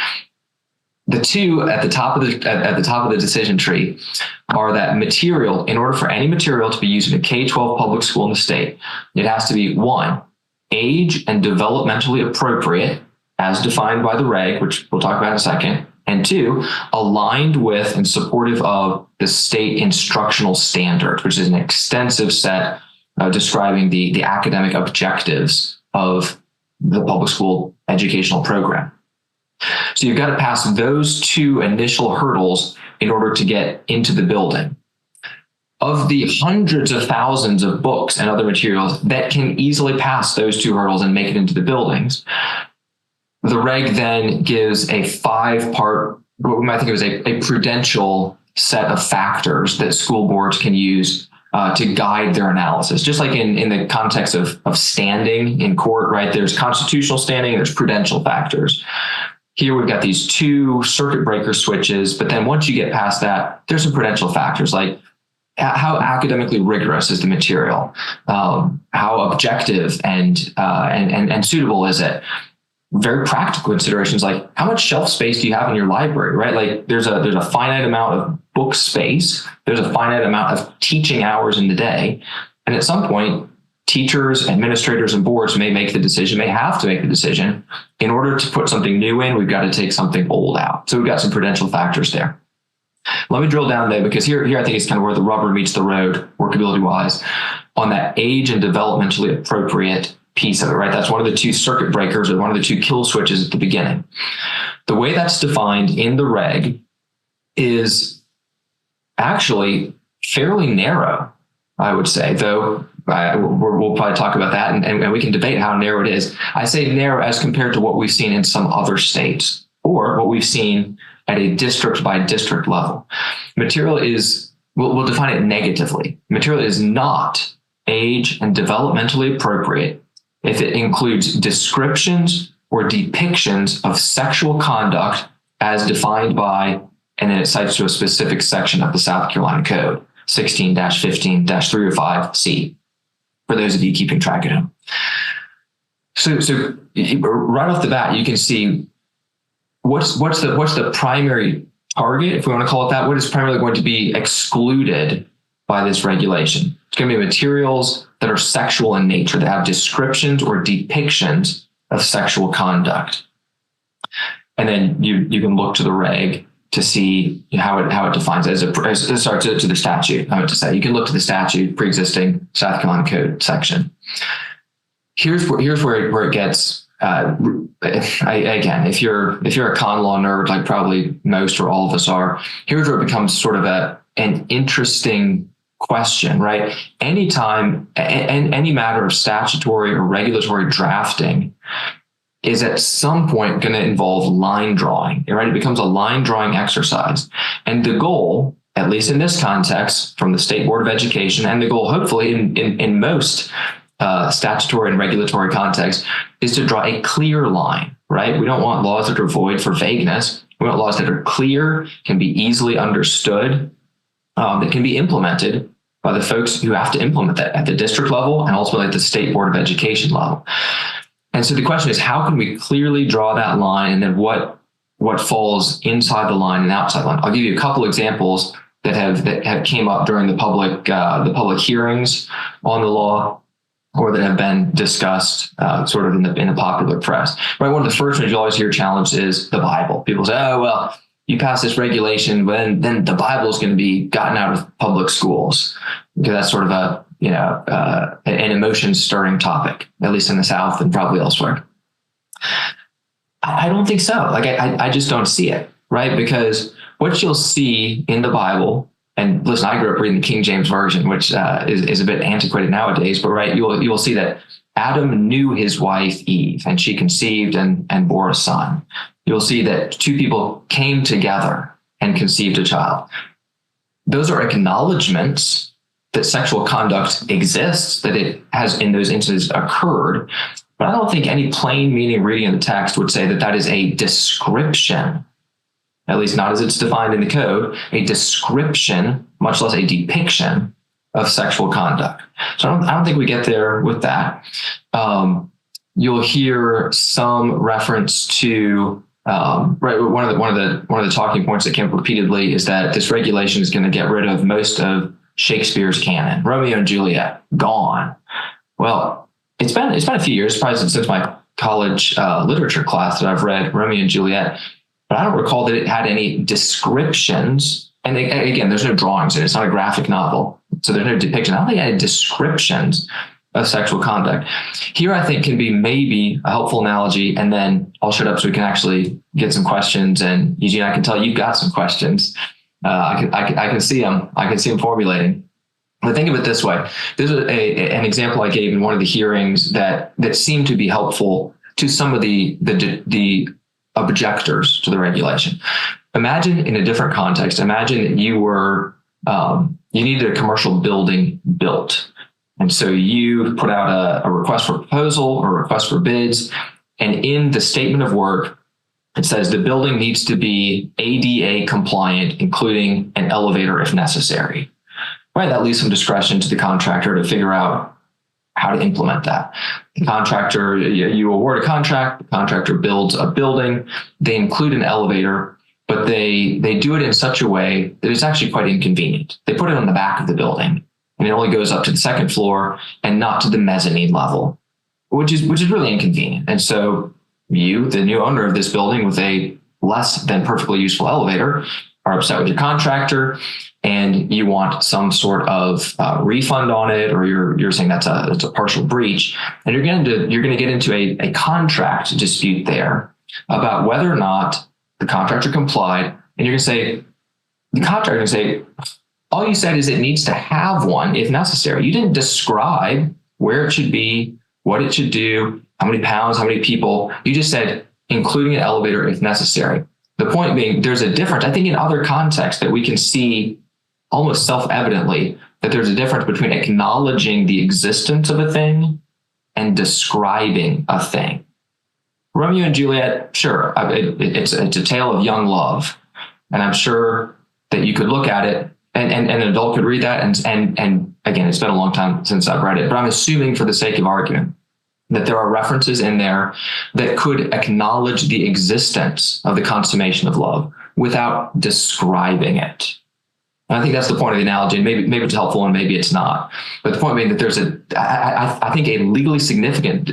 The two at the top of the decision tree are that material. In order for any material to be used in a K-12 public school in the state, it has to be one, age and developmentally appropriate as defined by the reg, which we'll talk about in a second, and two, aligned with and supportive of the state instructional standard, which is an extensive set describing the academic objectives of the public school educational program. So you've got to pass those two initial hurdles in order to get into the building. Of the hundreds of thousands of books and other materials that can easily pass those two hurdles and make it into the buildings, the reg then gives a 5-part, what we might think of as a prudential set of factors that school boards can use to guide their analysis. Just like in the context of standing in court, right? There's constitutional standing, there's prudential factors. Here we've got these two circuit breaker switches, but then once you get past that, there's some prudential factors like how academically rigorous is the material, how objective and suitable is it. Very practical considerations like how much shelf space do you have in your library, right? Like there's a finite amount of book space, there's a finite amount of teaching hours in the day, and at some point, teachers, administrators, and boards may make the decision, may have to make the decision. In order to put something new in, we've got to take something old out. So we've got some prudential factors there. Let me drill down there because here I think it's kind of where the rubber meets the road, workability-wise, on that age and developmentally appropriate piece of it, right? That's one of the two circuit breakers or one of the two kill switches at the beginning. The way that's defined in the reg is actually fairly narrow, I would say, though we'll probably talk about that and we can debate how narrow it is. I say narrow as compared to what we've seen in some other states or what we've seen at a district by district level. Material is, we'll define it negatively. Material is not age, and developmentally appropriate if it includes descriptions or depictions of sexual conduct as defined by, and then it cites to a specific section of the South Carolina Code, 16-15-305C, for those of you keeping track of them. So right off the bat, you can see what's the primary target, if we want to call it that. What is primarily going to be excluded by this regulation? It's going to be materials that are sexual in nature, that have descriptions or depictions of sexual conduct. And then you can look to the reg to see how it defines it to the statute. I meant to say, you can look to the statute, pre-existing South Carolina Code section. Here's where it gets. Again, if you're a con law nerd, like probably most or all of us are, here's where it becomes sort of an interesting question, right? Anytime any matter of statutory or regulatory drafting is at some point going to involve line drawing, right? It becomes a line drawing exercise. And the goal, at least in this context, from the State Board of Education, and the goal, hopefully, in most statutory and regulatory contexts, is to draw a clear line, right? We don't want laws that are void for vagueness. We want laws that are clear, can be easily understood, that can be implemented by the folks who have to implement that at the district level and ultimately at the State Board of Education level. And so the question is, how can we clearly draw that line, and then what falls inside the line and outside the line? I'll give you a couple examples that have came up during the public hearings on the law, or that have been discussed sort of in the popular press. Right, one of the first ones you always hear challenged is the Bible. People say, "Oh well, you pass this regulation, then the Bible is going to be gotten out of public schools," because that's sort of an emotion-stirring topic, at least in the South and probably elsewhere. I don't think so. Like I just don't see it, right? Because what you'll see in the Bible, and listen, I grew up reading the King James Version, which is a bit antiquated nowadays, but right, you will see that Adam knew his wife Eve, and she conceived and bore a son. You'll see that two people came together and conceived a child. Those are acknowledgments that sexual conduct exists, that it has in those instances occurred. But I don't think any plain meaning reading of the text would say that that is a description, at least not as it's defined in the code, a description, much less a depiction of sexual conduct. So I don't think we get there with that. You'll hear some reference to right. One of the talking points that came up repeatedly is that this regulation is going to get rid of most of Shakespeare's canon. Romeo and Juliet, gone. Well, it's been a few years, probably since my college literature class, that I've read Romeo and Juliet, but I don't recall that it had any descriptions. And again, there's no drawings in it. It's not a graphic novel, so there's no depiction. I don't think it had descriptions of sexual conduct. Here, I think, can be maybe a helpful analogy, and then I'll shut up so we can actually get some questions. And Eugene, I can tell you've got some questions. I can see them. I can see them formulating. But think of it this way. This is an example I gave in one of the hearings that seemed to be helpful to some of the objectors to the regulation. Imagine in a different context. Imagine that you were you needed a commercial building built. And so you put out a request for proposal or request for bids. And in the statement of work, it says the building needs to be ADA compliant, including an elevator if necessary. Right? That leaves some discretion to the contractor to figure out how to implement that. The contractor, you award a contract, the contractor builds a building, they include an elevator, but they do it in such a way that it's actually quite inconvenient. They put it on the back of the building, and it only goes up to the second floor and not to the mezzanine level, which is really inconvenient. And so you, the new owner of this building with a less than perfectly useful elevator, are upset with your contractor, and you want some sort of refund on it, or you're saying that's a partial breach, and you're going to get into a contract dispute there about whether or not the contractor complied, and you're going to say, the contractor can say, all you said is it needs to have one if necessary. You didn't describe where it should be, what it should do, how many pounds, how many people. You just said, including an elevator if necessary. The point being, there's a difference, I think, in other contexts that we can see almost self-evidently that there's a difference between acknowledging the existence of a thing and describing a thing. Romeo and Juliet, sure, it's a tale of young love. And I'm sure that you could look at it and an adult could read that. And again, it's been a long time since I've read it, but I'm assuming for the sake of argument that there are references in there that could acknowledge the existence of the consummation of love without describing it. And I think that's the point of the analogy. Maybe it's helpful and maybe it's not. But the point being that there's I think a legally significant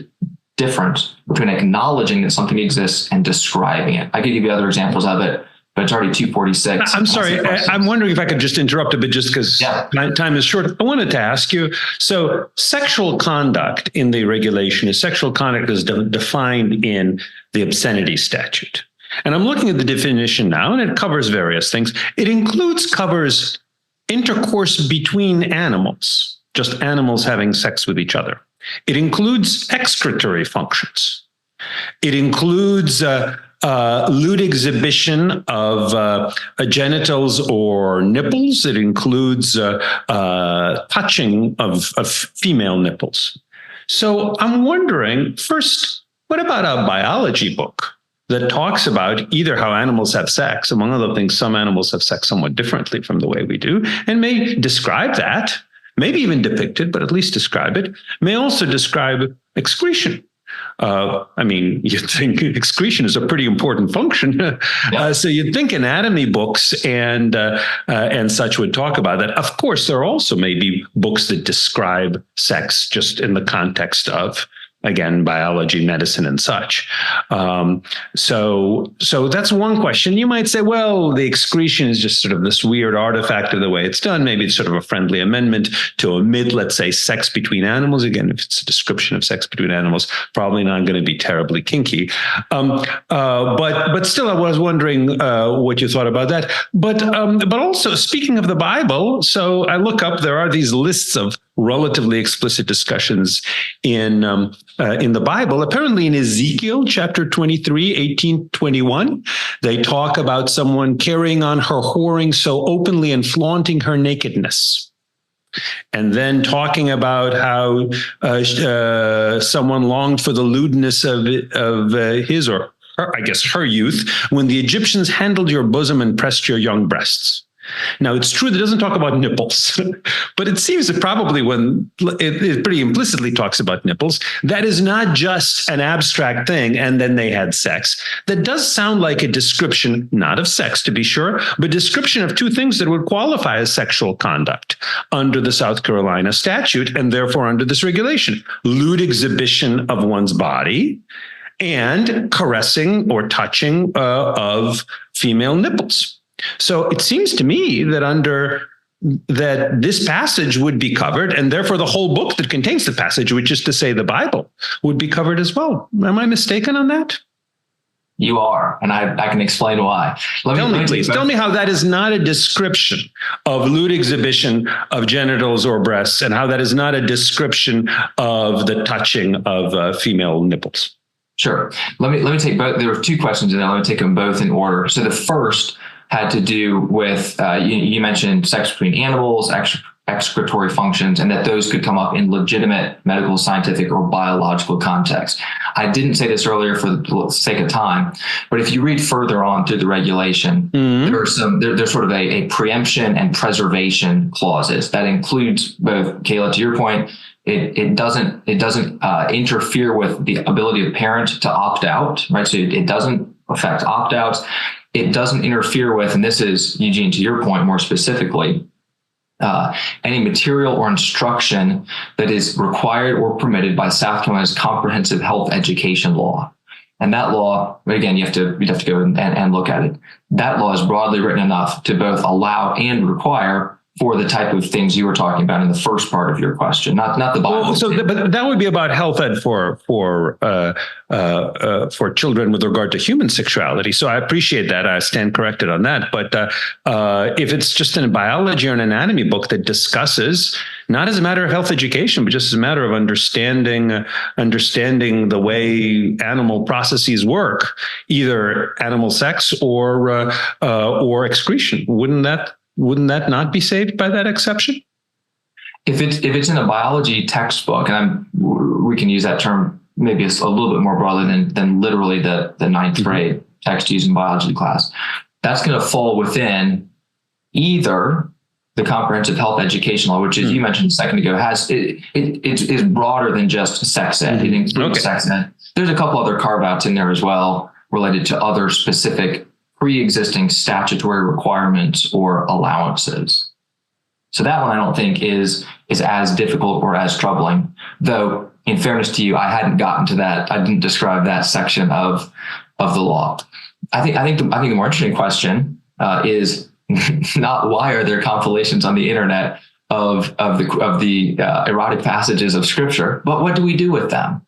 difference between acknowledging that something exists and describing it. I could give you other examples of it, but it's already 2:46. I'm sorry. I'm wondering if I could just interrupt a bit just because time is short. I wanted to ask you, so sexual conduct in the regulation is sexual conduct is defined in the obscenity statute. And I'm looking at the definition now, and it covers various things. It covers intercourse between animals, just animals having sex with each other. It includes excretory functions. It includes lewd exhibition of genitals or nipples. It includes touching of female nipples. So I'm wondering, first, what about a biology book that talks about either how animals have sex, among other things, some animals have sex somewhat differently from the way we do, and may describe that, maybe even depict it, but at least describe it, may also describe excretion. You'd think excretion is a pretty important function. So you'd think anatomy books and such would talk about that. Of course, there also may be books that describe sex just in the context of, again, biology, medicine, and such. So that's one question. You might say, well, the excretion is just sort of this weird artifact of the way it's done. Maybe it's sort of a friendly amendment to omit, let's say, sex between animals. Again, if it's a description of sex between animals, probably not going to be terribly kinky. But still, I was wondering what you thought about that. But also, speaking of the Bible, so I look up, there are these lists of relatively explicit discussions in the Bible. Apparently in Ezekiel chapter 23, 18, 21, they talk about someone carrying on her whoring so openly and flaunting her nakedness. And then talking about how someone longed for the lewdness of his or her, I guess her youth, when the Egyptians handled your bosom and pressed your young breasts. Now, it's true that it doesn't talk about nipples, but it seems that probably when it pretty implicitly talks about nipples, that is not just an abstract thing, and then they had sex. That does sound like a description, not of sex to be sure, but description of two things that would qualify as sexual conduct under the South Carolina statute, and therefore under this regulation: lewd exhibition of one's body and caressing or touching of female nipples. So it seems to me that that this passage would be covered, and therefore the whole book that contains the passage, which is to say the Bible, would be covered as well. Am I mistaken on that? You are, and I can explain why. Tell me how that is not a description of lewd exhibition of genitals or breasts, and how that is not a description of the touching of female nipples. Sure. Let me take both. There were two questions in there. Let me take them both in order. So the first had to do with, you mentioned sex between animals, excretory functions, and that those could come up in legitimate medical, scientific, or biological context. I didn't say this earlier for the sake of time, but if you read further on through the regulation, there's sort of a preemption and preservation clauses that includes both, Kayla, to your point, it doesn't interfere with the ability of parent to opt out, right? So it doesn't affect opt-outs. It doesn't interfere with, and this is, Eugene, to your point more specifically, any material or instruction that is required or permitted by South Carolina's comprehensive health education law. And that law, again, you have to go and look at it. That law is broadly written enough to both allow and require for the type of things you were talking about in the first part of your question, not the Bible. But that would be about health ed for children with regard to human sexuality. So I appreciate that. I stand corrected on that. But if it's just in a biology or an anatomy book that discusses, not as a matter of health education, but just as a matter of understanding the way animal processes work, either animal sex or excretion, wouldn't that not be saved by that exception? if it's in a biology textbook, and we can use that term maybe a little bit more broadly than literally the ninth grade text used in biology class, that's going to fall within either the comprehensive health education law, which, as you mentioned a second ago, it's broader than just sex ed. It includes sex ed. There's a couple other carve-outs in there as well related to other specific pre-existing statutory requirements or allowances. So that one I don't think is as difficult or as troubling, though in fairness to you, I hadn't gotten to that. I didn't describe that section of the law. I think the more interesting question is not why are there compilations on the internet of the erotic passages of Scripture, but what do we do with them?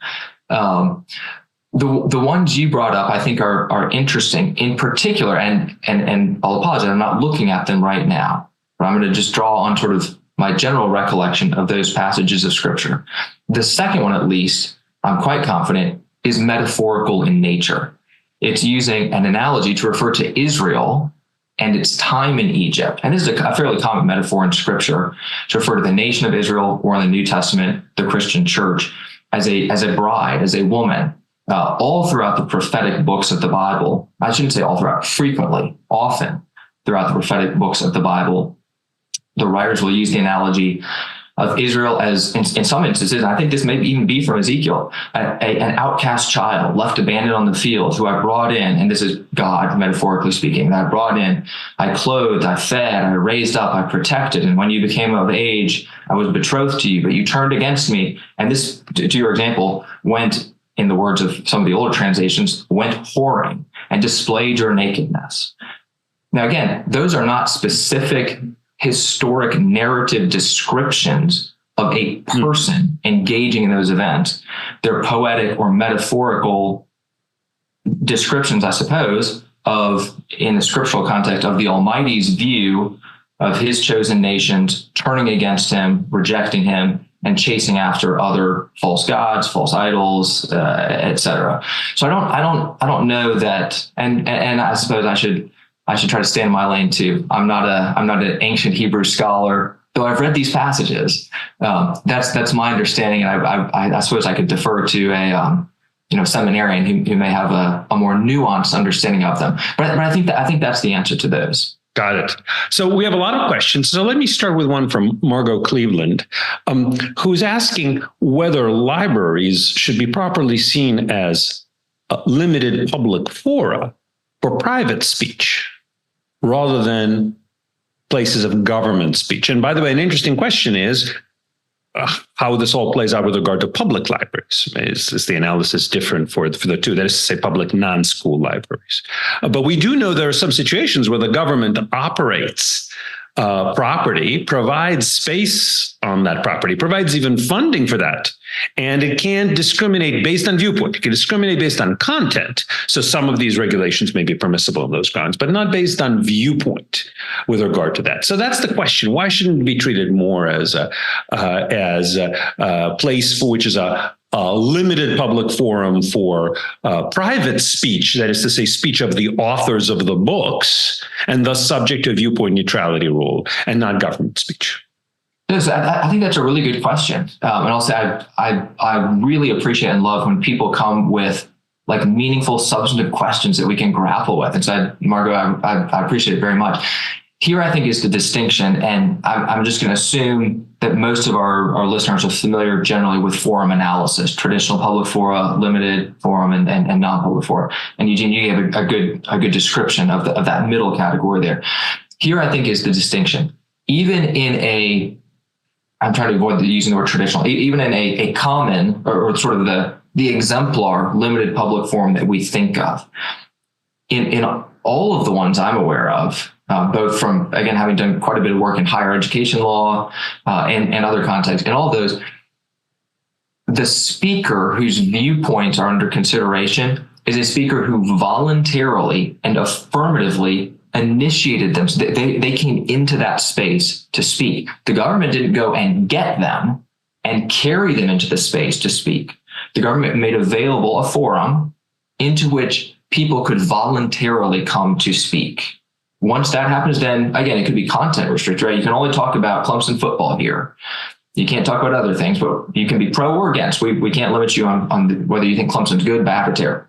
The ones you brought up, I think, are interesting in particular, and I'll apologize, I'm not looking at them right now, but I'm going to just draw on sort of my general recollection of those passages of Scripture. The second one, at least, I'm quite confident, is metaphorical in nature. It's using an analogy to refer to Israel and its time in Egypt. And this is a fairly common metaphor in Scripture to refer to the nation of Israel, or in the New Testament, the Christian church, as a bride, as a woman. All throughout the prophetic books of the Bible, I shouldn't say all throughout, frequently, often throughout the prophetic books of the Bible, the writers will use the analogy of Israel as, in some instances, and I think this may even be from Ezekiel, an outcast child left abandoned on the field who I brought in, and this is God, metaphorically speaking, that I brought in, I clothed, I fed, I raised up, I protected, and when you became of age, I was betrothed to you, but you turned against me. And this, to your example, went, in the words of some of the older translations, went whoring and displayed your nakedness. Now, again, those are not specific historic narrative descriptions of a person engaging in those events. They're poetic or metaphorical descriptions, I suppose, of, in the scriptural context, of the Almighty's view of his chosen nations turning against him, rejecting him, and chasing after other false gods, false idols, etc. So I don't know that, and I suppose I should try to stay in my lane too. I'm not an ancient Hebrew scholar, though I've read these passages. That's my understanding, and I suppose I could defer to a seminarian who may have a more nuanced understanding of them. But I think that's the answer to those. Got it. So we have a lot of questions. So let me start with one from Margot Cleveland, who's asking whether libraries should be properly seen as limited public fora for private speech rather than places of government speech. And by the way, an interesting question is how this all plays out with regard to public libraries. Is the analysis different for the two? That is to say, public non-school libraries. But we do know there are some situations where the government operates property, provides space on that property, provides even funding for that. And it can discriminate based on viewpoint. It can discriminate based on content. So some of these regulations may be permissible on those grounds, but not based on viewpoint with regard to that. So that's the question. Why shouldn't it be treated more as a place for which is a limited public forum for private speech, that is to say, speech of the authors of the books, and thus subject to a viewpoint neutrality rule, and not government speech? Yes, I think that's a really good question. And I'll say I really appreciate and love when people come with like meaningful, substantive questions that we can grapple with. And so, Margot, I appreciate it very much. Here, I think, is the distinction, and I'm just going to assume that most of our listeners are familiar generally with forum analysis, traditional public fora, limited forum, and non-public fora. And Eugene, you gave a good description of that middle category there. Here, I think, is the distinction. Even in I'm trying to avoid using the word traditional, even in a common or sort of the exemplar limited public forum that we think of, in all of the ones I'm aware of, both from, again, having done quite a bit of work in higher education law and other contexts, in all of those, the speaker whose viewpoints are under consideration is a speaker who voluntarily and affirmatively initiated them. So they came into that space to speak. The government didn't go and get them and carry them into the space to speak. The government made available a forum into which people could voluntarily come to speak. Once that happens, then again, it could be content restricted, right? You can only talk about Clemson football here. You can't talk about other things, but you can be pro or against. We can't limit you on whether you think Clemson's good, bad, or terrible.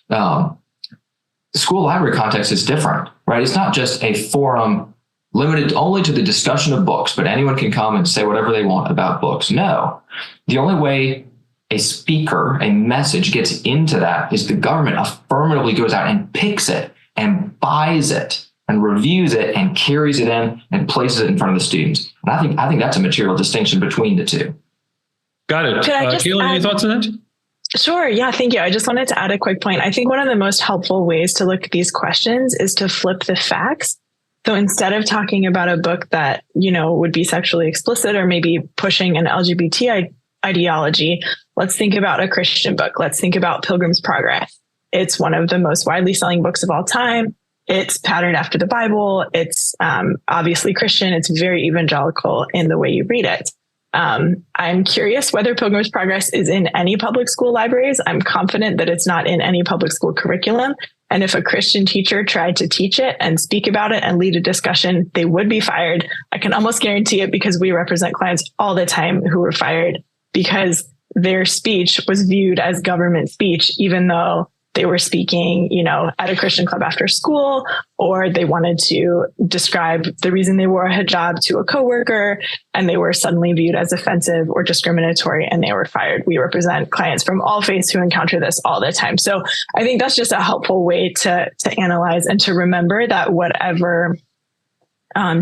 The school library context is different, right? It's not just a forum limited only to the discussion of books, but anyone can come and say whatever they want about books. No, the only way a speaker, a message gets into that is the government affirmatively goes out and picks it and buys it and reviews it and carries it in and places it in front of the students. And I think that's a material distinction between the two. Got it. Kayla, any thoughts on that? Sure. Yeah, thank you. I just wanted to add a quick point. I think one of the most helpful ways to look at these questions is to flip the facts. So instead of talking about a book that, would be sexually explicit or maybe pushing an LGBT ideology, let's think about a Christian book. Let's think about Pilgrim's Progress. It's one of the most widely selling books of all time. It's patterned after the Bible. It's obviously Christian. It's very evangelical in the way you read it. I'm curious whether Pilgrim's Progress is in any public school libraries. I'm confident that it's not in any public school curriculum. And if a Christian teacher tried to teach it and speak about it and lead a discussion, they would be fired. I can almost guarantee it because we represent clients all the time who were fired because their speech was viewed as government speech, even though they were speaking, at a Christian club after school, or they wanted to describe the reason they wore a hijab to a coworker, and they were suddenly viewed as offensive or discriminatory, and they were fired. We represent clients from all faiths who encounter this all the time. So I think that's just a helpful way to analyze and to remember that whatever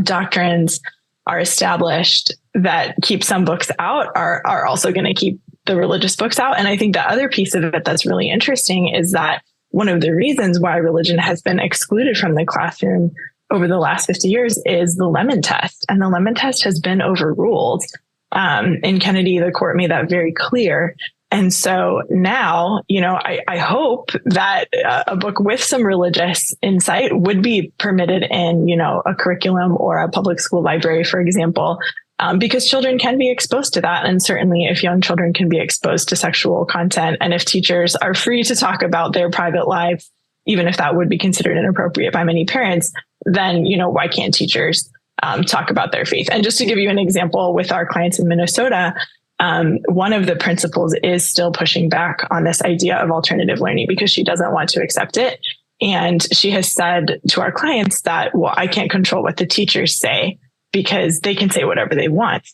doctrines are established that keep some books out are also going to keep the religious books out. And I think the other piece of it that's really interesting is that one of the reasons why religion has been excluded from the classroom over the last 50 years is the Lemon Test. And the Lemon Test has been overruled. In Kennedy, the court made that very clear. And so now, I hope that a book with some religious insight would be permitted in, a curriculum or a public school library, for example, because children can be exposed to that. And certainly if young children can be exposed to sexual content, and if teachers are free to talk about their private lives, even if that would be considered inappropriate by many parents, then, why can't teachers talk about their faith? And just to give you an example with our clients in Minnesota, one of the principals is still pushing back on this idea of alternative learning because she doesn't want to accept it. And she has said to our clients that, well, I can't control what the teachers say because they can say whatever they want,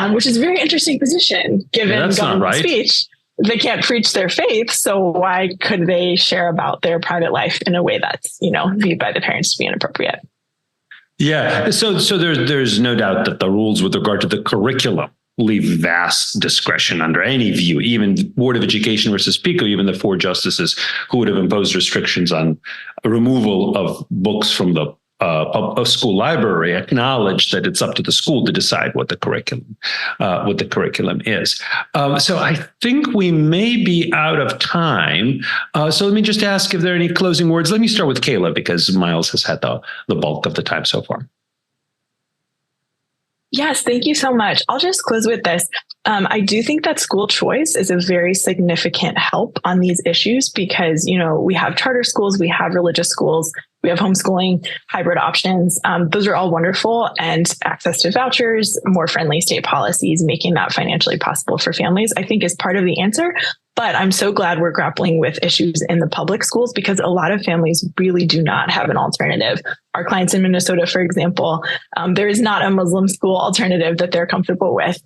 which is a very interesting position given government speech. They can't preach their faith. So why could they share about their private life in a way that's, viewed by the parents to be inappropriate? Yeah. So there's no doubt that the rules with regard to the curriculum leave vast discretion under any view, even Board of Education versus Pico, even the 4 justices who would have imposed restrictions on removal of books from the a school library acknowledge that it's up to the school to decide what the curriculum is. So I think we may be out of time. So let me just ask if there are any closing words. Let me start with Kayla because Miles has had the bulk of the time so far. Yes, thank you so much. I'll just close with this. I do think that school choice is a very significant help on these issues because, we have charter schools, we have religious schools, we have homeschooling, hybrid options. Those are all wonderful, and access to vouchers, more friendly state policies, making that financially possible for families, I think is part of the answer. But I'm so glad we're grappling with issues in the public schools because a lot of families really do not have an alternative. Our clients in Minnesota, for example, there is not a Muslim school alternative that they're comfortable with.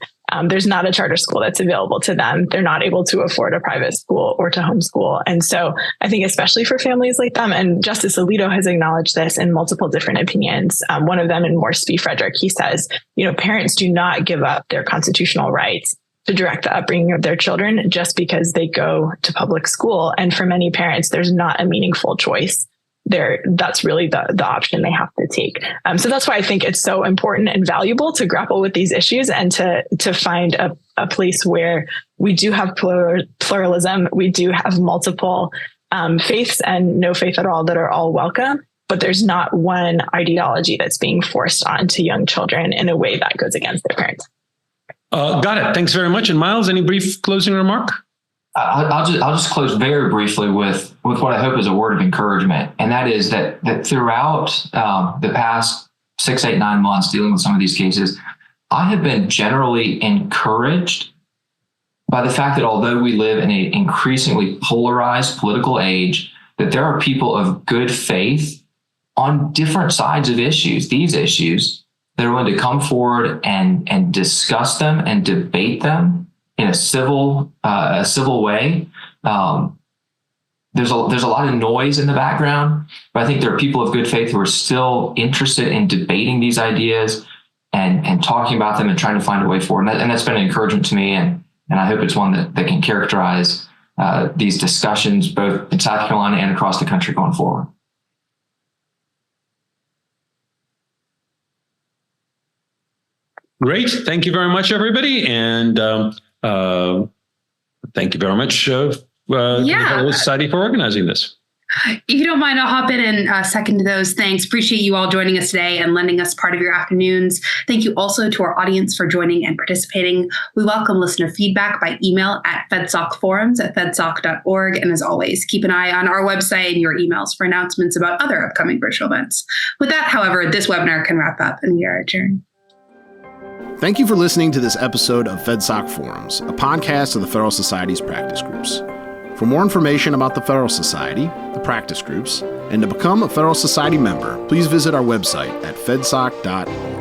There's not a charter school that's available to them. They're not able to afford a private school or to homeschool. And so I think especially for families like them, and Justice Alito has acknowledged this in multiple different opinions. One of them in Morse v. Frederick, he says, parents do not give up their constitutional rights to direct the upbringing of their children just because they go to public school. And for many parents, there's not a meaningful choice there. That's really the option they have to take. So that's why I think it's so important and valuable to grapple with these issues and to find a place where we do have pluralism. We do have multiple faiths and no faith at all that are all welcome, but there's not one ideology that's being forced onto young children in a way that goes against their parents. Got it. Thanks very much. And Miles, any brief closing remark? I'll just close very briefly with what I hope is a word of encouragement. And that is that throughout the past 6, 8, 9 months dealing with some of these cases, I have been generally encouraged by the fact that although we live in an increasingly polarized political age, that there are people of good faith on different sides of these issues, that are willing to come forward and discuss them and debate them in a civil way. There's a lot of noise in the background, but I think there are people of good faith who are still interested in debating these ideas and talking about them and trying to find a way forward. And that's been an encouragement to me, and I hope it's one that can characterize these discussions both in South Carolina and across the country going forward. Great. Thank you very much, everybody. And thank you very much, the Federalist Society, for organizing this. If you don't mind, I'll hop in and second those thanks. Appreciate you all joining us today and lending us part of your afternoons. Thank you also to our audience for joining and participating. We welcome listener feedback by email at fedsocforums@fedsoc.org. And as always, keep an eye on our website and your emails for announcements about other upcoming virtual events. With that, however, this webinar can wrap up and we are adjourned. Thank you for listening to this episode of FedSoc Forums, a podcast of the Federalist Society's practice groups. For more information about the Federalist Society, the practice groups, and to become a Federalist Society member, please visit our website at fedsoc.org.